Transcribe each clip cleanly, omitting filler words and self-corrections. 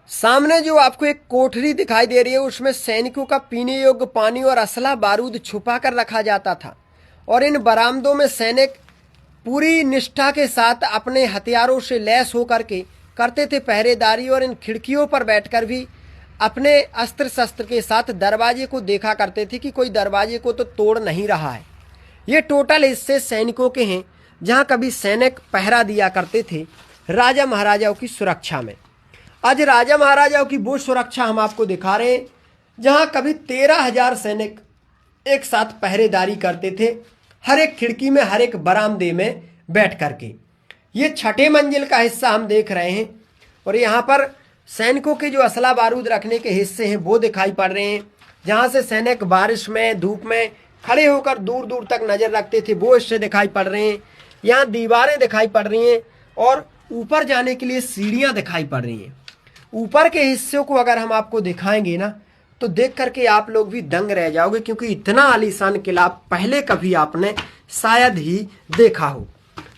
सामने जो आपको एक कोठरी दिखाई दे रही है उसमें सैनिकों का पीने योग्य पानी और असला बारूद छुपा कर रखा जाता था और इन बरामदों में सैनिक पूरी निष्ठा के साथ अपने हथियारों से लैस होकर के करते थे पहरेदारी और इन खिड़कियों पर बैठकर भी अपने अस्त्र शस्त्र के साथ दरवाजे को देखा करते थे कि कोई दरवाजे को तो तोड़ नहीं रहा है। ये टोटल हिस्से सैनिकों के हैं जहां कभी सैनिक पहरा दिया करते थे राजा महाराजाओं की सुरक्षा में। आज राजा महाराजाओं की वो सुरक्षा हम आपको दिखा रहे हैं जहां कभी 13,000 सैनिक एक साथ पहरेदारी करते थे हर एक खिड़की में, हर एक बरामदे में बैठ करके। ये छठे मंजिल का हिस्सा हम देख रहे हैं और यहाँ पर सैनिकों के जो असला बारूद रखने के हिस्से हैं वो दिखाई पड़ रहे हैं, जहाँ से सैनिक बारिश में, धूप में खड़े होकर दूर दूर तक नज़र रखते थे वो हिस्से दिखाई पड़ रहे हैं। यहाँ दीवारें दिखाई पड़ रही हैं और ऊपर जाने के लिए सीढ़ियाँ दिखाई पड़ रही हैं। ऊपर के हिस्सों को अगर हम आपको दिखाएंगे ना तो देख करके आप लोग भी दंग रह जाओगे, क्योंकि इतना आलीशान किला पहले कभी आपने शायद ही देखा हो।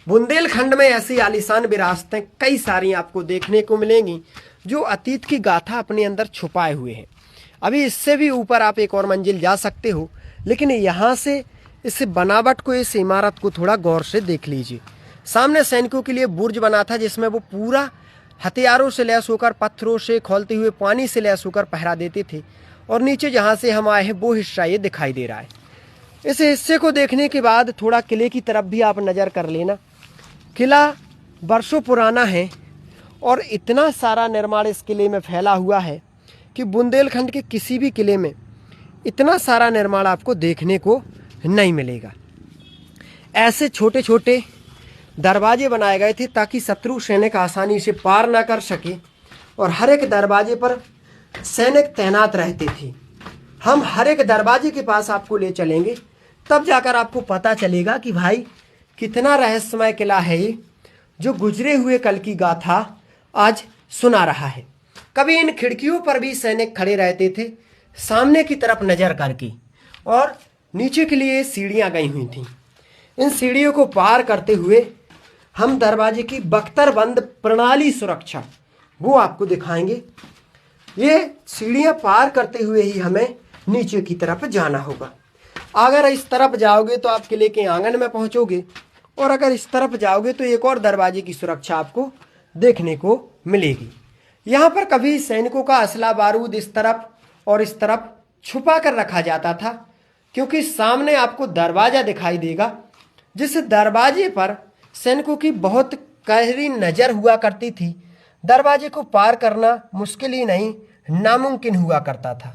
बुंदेलखंड में ऐसी आलीशान विरासतें कई सारी आपको देखने को मिलेंगी जो अतीत की गाथा अपने अंदर छुपाए हुए हैं। अभी इससे भी ऊपर आप एक और मंजिल जा सकते हो, लेकिन यहाँ से इस बनावट को, इस इमारत को थोड़ा गौर से देख लीजिए। सामने सैनिकों के लिए बुर्ज बना था जिसमें वो पूरा हथियारों से लैस होकर, पत्थरों से खौलते हुए पानी से लैस होकर पहरा देते थे और नीचे जहाँ से हम आए हैं वो हिस्सा ये दिखाई दे रहा है। इस हिस्से को देखने के बाद थोड़ा किले की तरफ भी आप नज़र कर लेना। किला वर्षों पुराना है और इतना सारा निर्माण इस किले में फैला हुआ है कि बुंदेलखंड के किसी भी किले में इतना सारा निर्माण आपको देखने को नहीं मिलेगा। ऐसे छोटे छोटे दरवाजे बनाए गए थे ताकि शत्रु सैनिक आसानी से पार ना कर सके और हर एक दरवाजे पर सैनिक तैनात रहते थे। हम हर एक दरवाजे के पास आपको ले चलेंगे, तब जाकर आपको पता चलेगा कि भाई कितना रहस्यमय किला है ये, जो गुजरे हुए कल की गाथा आज सुना रहा है। कभी इन खिड़कियों पर भी सैनिक खड़े रहते थे सामने की तरफ नजर करके, और नीचे के लिए सीढ़ियां गई हुई थीं। इन सीढ़ियों को पार करते हुए हम दरवाजे की बख्तरबंद प्रणाली सुरक्षा वो आपको दिखाएंगे। ये सीढ़ियां पार करते हुए ही हमें नीचे की तरफ जाना होगा। अगर इस तरफ जाओगे तो आप किले के आंगन में पहुंचोगे और अगर इस तरफ जाओगे तो एक और दरवाजे की सुरक्षा आपको देखने को मिलेगी। यहाँ पर कभी सैनिकों का असला बारूद इस तरफ और इस तरफ छुपा कर रखा जाता था, क्योंकि सामने आपको दरवाज़ा दिखाई देगा जिस दरवाजे पर सैनिकों की बहुत गहरी नज़र हुआ करती थी। दरवाजे को पार करना मुश्किल ही नहीं, नामुमकिन हुआ करता था।